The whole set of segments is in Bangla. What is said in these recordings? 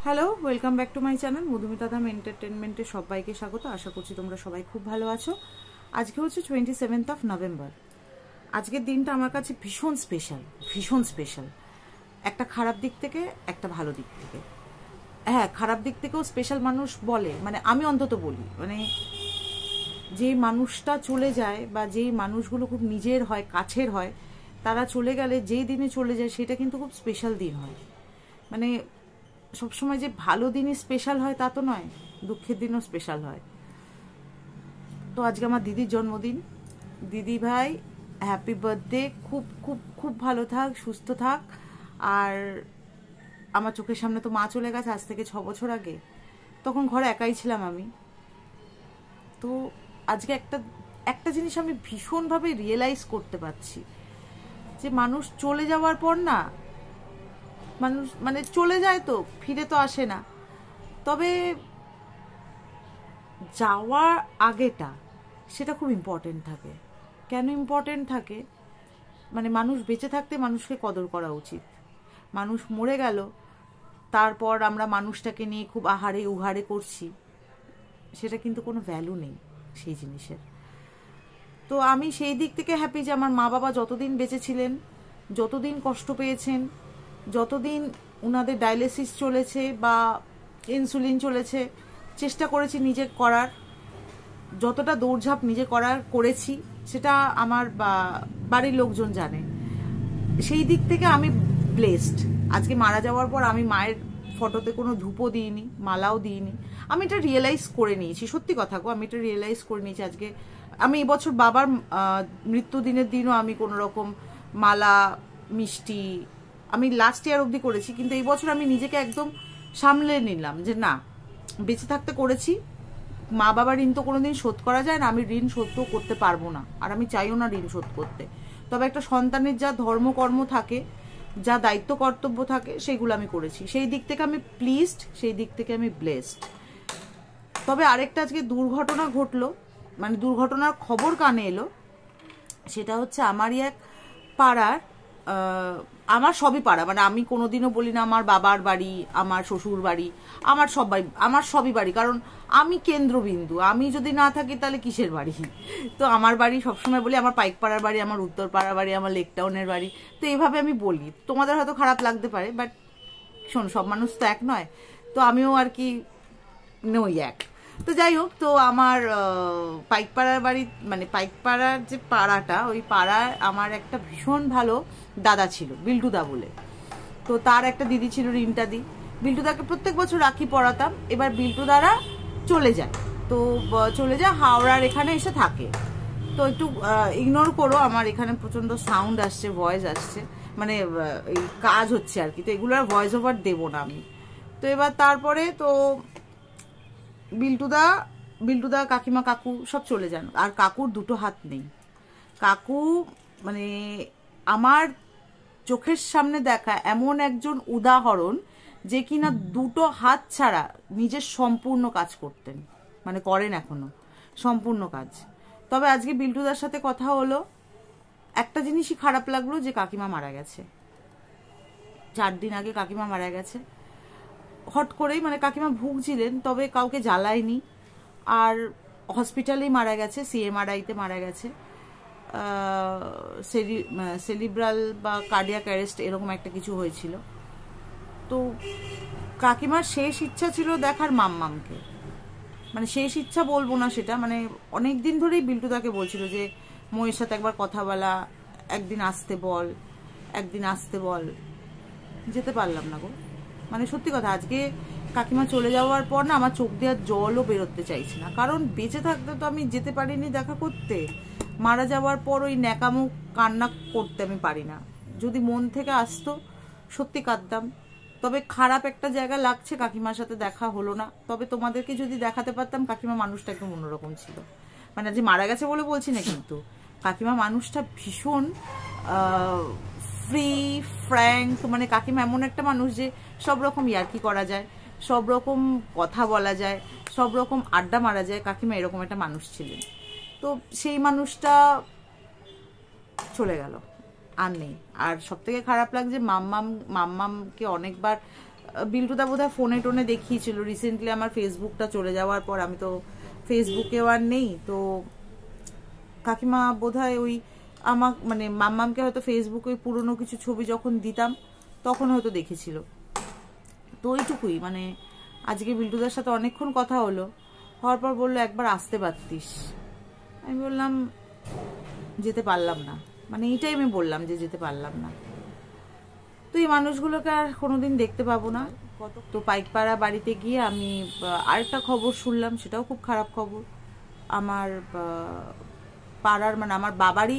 Hello, welcome back to my channel Madhumita Dham এন্টারটেনমেন্টে সবাইকে স্বাগত। আশা করছি তোমরা সবাই খুব ভালো আছো। আজকে হচ্ছে 27th নভেম্বর। আজকের দিনটা আমার কাছে ভীষণ স্পেশাল, ভীষণ স্পেশাল। একটা খারাপ দিক থেকে, একটা ভালো দিক থেকে। হ্যাঁ, খারাপ দিক থেকেও স্পেশাল মানুষ বলে, মানে আমি অন্তত বলি, মানে যে মানুষটা চলে যায় বা যেই মানুষগুলো খুব নিজের হয়, কাছের হয়, তারা চলে গেলে যেই দিনে চলে যায় সেটা কিন্তু খুব স্পেশাল দিন হয়। মানে সবসময় যে ভালো দিনই স্পেশাল হয় তা তো নয়, দুঃখের দিনও স্পেশাল হয়। তো আজকে আমার দিদির জন্মদিন। দিদি ভাই, হ্যাপি বার্থডে। খুব খুব খুব ভালো থাক, সুস্থ থাক। আর আমার চোখের সামনে তো মা চলে গেছে আজ থেকে 6 বছর আগে। তখন ঘরে একাই ছিলাম আমি। তো আজকে একটা একটা জিনিস আমি ভীষণভাবে রিয়েলাইজ করতে পারছি, যে মানুষ চলে যাওয়ার পর না, মানুষ মানে চলে যায় তো ফিরে তো আসে না। তবে যাওয়ার আগেটা সেটা খুব ইম্পর্টেন্ট থাকে। কেন ইম্পর্টেন্ট থাকে? মানে মানুষ বেঁচে থাকতে মানুষকে কদর করা উচিত। মানুষ মরে গেল, তারপর আমরা মানুষটাকে নিয়ে খুব আহারে উহারে করছি, সেটা কিন্তু কোনো ভ্যালু নেই সেই জিনিসের। তো আমি সেই দিক থেকে হ্যাপি যে আমার মা বাবা যতদিন বেঁচে ছিলেন, যতদিন কষ্ট পেয়েছেন, যতদিন ওনাদের ডায়ালিসিস চলেছে বা ইনসুলিন চলেছে, চেষ্টা করেছি নিজে করার, যতটা দৌড়ঝাঁপ নিজে করেছি সেটা আমার বাড়ির লোকজন জানে। সেই দিক থেকে আমি ব্লেসড। আজকে মারা যাওয়ার পর আমি মায়ের ফটোতে কোনো ধূপও দিইনি, মালাও দিইনি। আমি এটা রিয়েলাইজ করে নিয়েছি, সত্যি কথা গো, আমি এটা রিয়েলাইজ করে নিয়েছি। আজকে আমি এবছর বাবার মৃত্যুদিনের দিনও আমি কোনো রকম মালা, মিষ্টি আমি লাস্ট ইয়ার অবধি করেছি, কিন্তু এই বছর আমি নিজেকে একদম সামলে নিলাম যে না, বেঁচে থাকতে করেছি। মা বাবার ঋণ তো কোনোদিন শোধ করা যায় না, আমি ঋণ শোধ করতে পারবো না, আর আমি চাইও না ঋণ শোধ করতে। তবে একটা সন্তানের যা ধর্মকর্ম থাকে, যা দায়িত্ব কর্তব্য থাকে, সেগুলো আমি করেছি। সেই দিক থেকে আমি প্লিজড, সেই দিক থেকে আমি ব্লেসড। তবে আরেকটা আজকে দুর্ঘটনা ঘটলো, মানে দুর্ঘটনার খবর কানে এলো। সেটা হচ্ছে আমারই এক পাড়ার, আমার সবই পাড়া, মানে আমি কোনোদিনও বলি না আমার বাবার বাড়ি, আমার শ্বশুর বাড়ি, আমার সবই বাড়ি, কারণ আমি কেন্দ্রবিন্দু। আমি যদি না থাকি তাহলে কিসের বাড়ি? তো আমার বাড়ি সবসময় বলি আমার পাইকপাড়ার বাড়ি, আমার উত্তরপাড়ার বাড়ি, আমার লেক টাউনের বাড়ি। তো এইভাবে আমি বলি, তোমাদের হয়তো খারাপ লাগতে পারে, বাট শোন, সব মানুষ তো এক নয়। তো আমিও আর কি নই এক। তো যাই হোক, তো আমার পাইকপাড়ার বাড়ি, মানে পাইকপাড়ার যে পাড়াটা, ওই পাড়ায় আমার একটা ভীষণ ভালো দাদা ছিল, বিল্টুদা বলে। তো তার একটা দিদি ছিল, রিন্টাদি। বিল্টুদাকে প্রত্যেক বছর রাখি পরাতাম। এবার বিল্টুদারা চলে যায়, তো চলে যায় হাওড়ার এখানে এসে থাকে। তো একটু ইগনোর করো, আমার এখানে প্রচন্ড সাউন্ড আসছে, ভয়েস আসছে, মানে এই কাজ হচ্ছে আর কি, তো এগুলো আর ভয়েস ওভার দেবো না আমি। তো এবার তারপরে তো বিল্টুদা কাকিমা কাকু সব চলে যান, আর কাকুর দুটো হাত নেই। কাকু মানে আমার চোখের সামনে দেখা এমন একজন উদাহরণ, যে কিনা দুটো হাত ছাড়া নিজের সম্পূর্ণ কাজ করতেন, মানে করেন এখনো সম্পূর্ণ কাজ। তবে আজকে বিল্টুদার সাথে কথা হলো, একটা জিনিসই খারাপ লাগলো, যে কাকিমা মারা গেছে। 4 দিন আগে কাকিমা মারা গেছে হট করেই, মানে কাকিমা ভুগছিলেন, তবে কাউকে জ্বালায়নি। আর হসপিটালেই মারা গেছে, সিএমআরআইতে মারা গেছে। সেরিব্রাল বা কার্ডিয়াক অ্যারেস্ট এরকম একটা কিছু হয়েছিল। তো কাকিমার শেষ ইচ্ছা ছিল দেখার মাম্মামকে, মানে শেষ ইচ্ছা বলবো না সেটা, মানে অনেক দিন ধরেই বিল্টুদাকে বলছিল যে ময়ের সাথে একবার কথা বলা, একদিন আসতে বল, একদিন আসতে বল। যেতে পারলাম না গো, মানে সত্যি কথা। আজকে কাকিমা চলে যাওয়ার পর না, আমার চোখ দিয়ে জলও বেরোতে চাইছে না, কারণ বেঁচে থাকতে তো আমি যেতে পারিনি দেখা করতে। মারা যাওয়ার পর ওই ন্যাকামো কান্না করতে আমি পারি না। যদি মন থেকে আসতো সত্যি কাঁদতাম। তবে খারাপ একটা জায়গা লাগছে, কাকিমার সাথে দেখা হলো না। তবে তোমাদেরকে যদি দেখাতে পারতাম, কাকিমা মানুষটা একটু অন্যরকম ছিল। মানে যে মারা গেছে বলে বলছি না, কিন্তু কাকিমা মানুষটা ভীষণ ফ্রি ফ্র্যাঙ্ক। মানে কাকিমা এমন একটা মানুষ যে সব রকম ইয়ার্কি করা যায়, সব রকম কথা বলা যায়, সব রকম আড্ডা মারা যায়। কাকিমা এরকম একটা মানুষ ছিলেন। তো সেই মানুষটা চলে গেল, আর নেই। আর সব থেকে খারাপ লাগছে, মাম্মামকে অনেকবার বিল্টুদা বোধহয় ফোনে টোনে দেখিয়েছিল রিসেন্টলি আমার ফেসবুকটা চলে যাওয়ার পর, আমি তো ফেসবুকেও আর নেই, তো কাকিমা বোধহয় ওই আমার মানে মাম্মামকে হয়তো ফেসবুকে ওই পুরনো কিছু ছবি যখন দিতাম তখন হয়তো দেখেছিল। তো ওইটুকুই, মানে আজকে বিল্টুদার সাথে অনেকক্ষণ কথা হলো, হওয়ার পর বললো একবার আসতে পারতিস। আমি বললাম যেতে পারলাম না, মানে এইটাই আমি বললাম যে যেতে পারলাম না। তো এই মানুষগুলোকে আর কোনোদিন দেখতে পাবো না। তো পাইকপাড়া বাড়িতে গিয়ে আমি আরেকটা খবর শুনলাম, সেটাও খুব খারাপ খবর। আমার পাড়ার মানে আমার বাবারই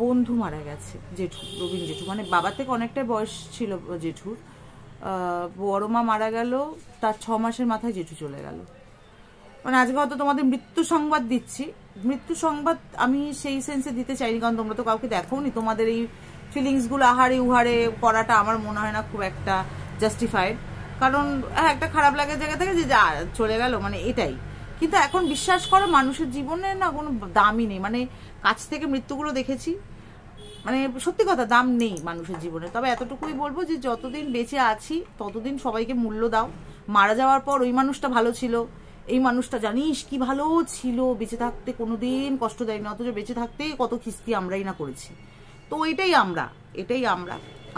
বন্ধু মারা গেছে, জেঠু, রবীন জেঠু, মানে বাবার থেকে অনেকটাই বয়স ছিল জেঠুর। বড় মা মারা গেল, তার 6 মাসের মাথায় জেঠু চলে গেল। মানে আজকে হয়তো তোমাদের মৃত্যু সংবাদ দিচ্ছি, মৃত্যু সংবাদ আমি সেই সেন্সে দিতে চাইনি, কারণ তোমরা তো কাউকে দেখোনি, তোমাদের এই ফিলিংসগুলো আহারে উহারে করাটা আমার মনে হয় না খুব একটা জাস্টিফাইড। কারণ হ্যাঁ, একটা খারাপ লাগার জায়গা থেকে যে চলে গেল, মানে এটাই। কিন্তু এখন বিশ্বাস করো মানুষের জীবনে না কোনো দামই নেই, মানে কাছ থেকে মৃত্যুগুলো দেখেছি, মানে সত্যি কথা দাম নেই মানুষের জীবনে। তবে এতটুকুই বলবো যে যতদিন বেঁচে আছি ততদিন সবাইকে মূল্য দাও। মারা যাওয়ার পর ওই মানুষটা ভালো ছিল, এই মানুষটা জানিস কি ভালো ছিল, বেঁচে থাকতে কোনোদিন কষ্ট দেয়নি, অথচ বেঁচে থাকতে কত খিস্তি আমরাই না করেছি। তো এটাই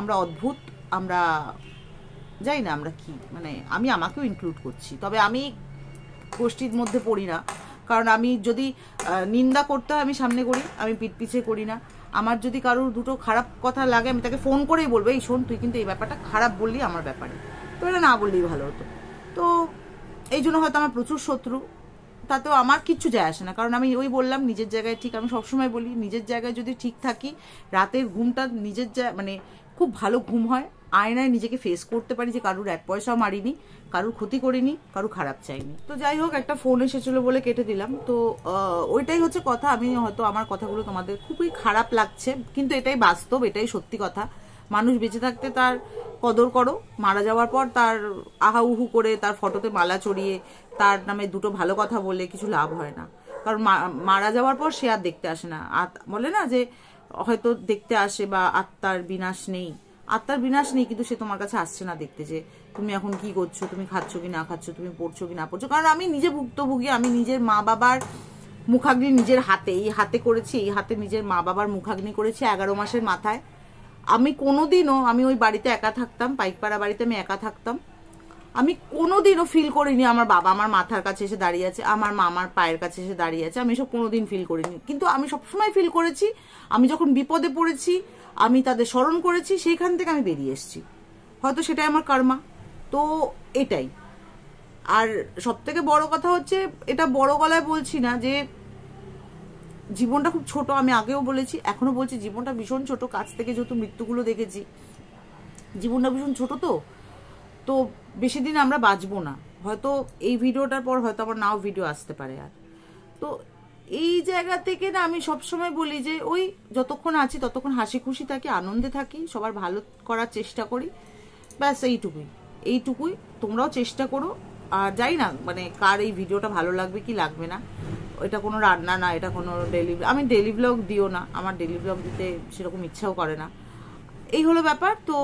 আমরা অদ্ভুত, আমরা যাই না আমরা কি, মানে আমি আমাকেও ইনক্লুড করছি, তবে আমি গোষ্ঠীর মধ্যে পড়ি না, কারণ আমি যদি নিন্দা করতে হয় আমি সামনে করি, আমি পিঠ পিছিয়ে করি না। আমার যদি কারোর দুটো খারাপ কথা লাগে আমি তাকে ফোন করেই বলবো, এই শোন তুই কিন্তু এই ব্যাপারটা খারাপ বললি আমার ব্যাপারে, তো এটা না বললেই ভালো হতো। তো এই জন্য হয়তো আমার প্রচুর শত্রু, তাতেও আমার কিচ্ছু যায় আসে না, কারণ আমি ওই বললাম নিজের জায়গায় ঠিক। আমি সবসময় বলি নিজের জায়গায় যদি ঠিক থাকি, রাতের ঘুমটা নিজের মানে খুব ভালো ঘুম হয়, আয়নায় নিজেকে ফেস করতে পারি যে কারুর 1 পয়সাও মারিনি, কারুর ক্ষতি করিনি, কারুর খারাপ চাইনি। তো যাই হোক, একটা ফোন এসেছিল বলে কেটে দিলাম। তো ওইটাই হচ্ছে কথা। আমি হয়তো আমার কথাগুলো তোমাদের খুবই খারাপ লাগছে, কিন্তু এটাই বাস্তব, এটাই সত্যি কথা। মানুষ বেঁচে থাকতে তার কদর করো, মারা যাওয়ার পর তার আহা উহু করে তার ফটোতে মালা চড়িয়ে তার নামে দুটো ভালো কথা বলে কিছু লাভ হয় না, কারণ মারা যাওয়ার পর সে আর দেখতে আসে না। বলে না যে হয়তো দেখতে আসে বা আত্মার বিনাশ নেই, আত্মার বিনাশ নেই, কিন্তু সে তোমার কাছে আসছে না দেখতে যে তুমি এখন কি করছো, তুমি খাচ্ছ কি না খাচ্ছ, তুমি পড়ছো কি না পড়ছো। কারণ আমি নিজে ভুক্তভোগী, আমি নিজের মা বাবার মুখাগ্নি নিজের হাতে, এই হাতে করেছি, এই হাতে নিজের মা বাবার মুখাগ্নি করেছি 11 মাসের মাথায়। আমি কোনোদিনও, আমি ওই বাড়িতে একা থাকতাম, পাইকপাড়া বাড়িতে আমি একা থাকতাম, আমি কোনোদিনও ফিল করিনি আমার বাবা আমার মাথার কাছে এসে দাঁড়িয়ে আছে, আমার মা আমার পায়ের কাছে এসে দাঁড়িয়ে আছে, আমি এসব কোনোদিন ফিল করিনি। কিন্তু আমি সবসময় ফিল করেছি আমি যখন বিপদে পড়েছি আমি তাদের স্মরণ করেছি, সেইখান থেকে আমি বেরিয়ে এসেছি, হয়তো সেটাই আমার কর্মা। তো এটাই। আর সব থেকে বড় কথা হচ্ছে, এটা বড় গলায় বলছি না যে জীবনটা খুব ছোট, আমি আগেও বলেছি এখনো বলছি জীবনটা ভীষণ ছোট। কাছ থেকে যেহেতু মৃত্যুগুলো দেখেছি, জীবনটা ভীষণ ছোট, তো বেশি দিন আমরা বাঁচবো না, হয়তো এই ভিডিওটার পর হয়তো আবার নাও ভিডিও আসতে পারে। আর তো এই জায়গা থেকে না আমি সবসময় বলি যে ওই যতক্ষণ আছি ততক্ষণ হাসি খুশি থাকি, আনন্দে থাকি, সবার ভালো করার চেষ্টা করি, ব্যাস এইটুকুই। তোমরাও চেষ্টা করো। আর যাই না মানে কার এই ভিডিওটা ভালো লাগবে কি লাগবে না, এটা কোনো রান্না না, এটা কোনো আমি ডেলি ব্লগ দিও না, আমার ডেলি ব্লগ দিতে সেরকম ইচ্ছাও করে না। এই হলো ব্যাপার। তো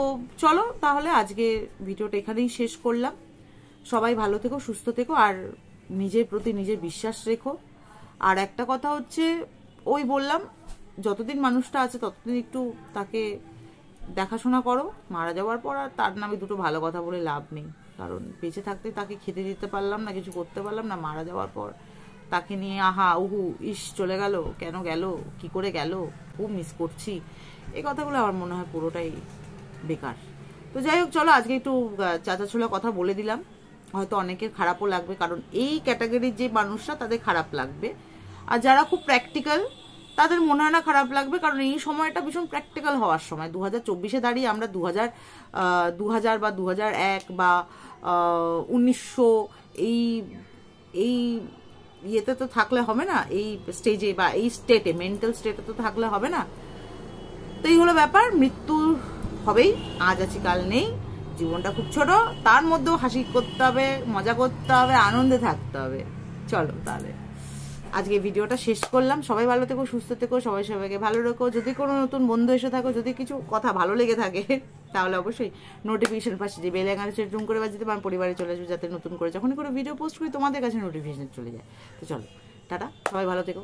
চলো তাহলে আজকে ভিডিওটা এখানেই শেষ করলাম। সবাই ভালো থেকো, সুস্থ থেকো, আর নিজের প্রতি নিজের বিশ্বাস রেখো। আর একটা কথা হচ্ছে, ওই বললাম যতদিন মানুষটা আছে ততদিন একটু তাকে দেখাশোনা করো। মারা যাওয়ার পর আর তার নামে দুটো ভালো কথা বলে লাভ নেই, কারণ বেঁচে থাকতে তাকে খেতে দিতে পারলাম না, কিছু করতে পারলাম না, মারা যাওয়ার পর তাকে নিয়ে আহা উহু ইস চলে গেল, কেন গেল, কি করে গেল, খুব মিস করছি, এই কথাগুলো আমার মনে হয় পুরোটাই বেকার। তো যাই হোক, চলো আজকে একটু চাচাছোলা কথা বলে দিলাম, হয়তো অনেকের খারাপও লাগবে, কারণ এই ক্যাটাগরির যে মানুষরা তাদের খারাপ লাগবে, আর যারা খুব প্র্যাকটিক্যাল তাদের মনে হয় না খারাপ লাগবে, কারণ এই সময়টা ভীষণ প্র্যাকটিক্যাল হওয়ার সময়। 2024-এ দাঁড়িয়ে আমরা 2000 বা 2001 বা 1900 এই ইয়েতে তো থাকলে হবে না, এই স্টেজে বা এই স্টেটে, মেন্টাল স্টেটে তো থাকলে হবে না। তো এই হলো ব্যাপার, মৃত্যু হবেই, আজ আছি কাল নেই, জীবনটা খুব ছোট, তার মধ্যেও হাসি করতে হবে, মজা করতে হবে, আনন্দে থাকতে হবে। চলো তাহলে আজকে ভিডিওটা শেষ করলাম। সবাই ভালো থেকো, সুস্থ থেকো, সবাইকে ভালো রেখো। যদি কোনো নতুন বন্ধু এসে থাকো, যদি কিছু কথা ভালো লেগে থাকে তাহলে অবশ্যই নোটিফিকেশন পাশে যে বেল আইকনে টুং করে বাজিতে আমার পরিবারে চলে আসবে, যাতে নতুন করে যখনই কোনো ভিডিও পোস্ট করি তোমাদের কাছে নোটিফিকেশন চলে যায়। তো চলো টাটা, সবাই ভালো থেকো।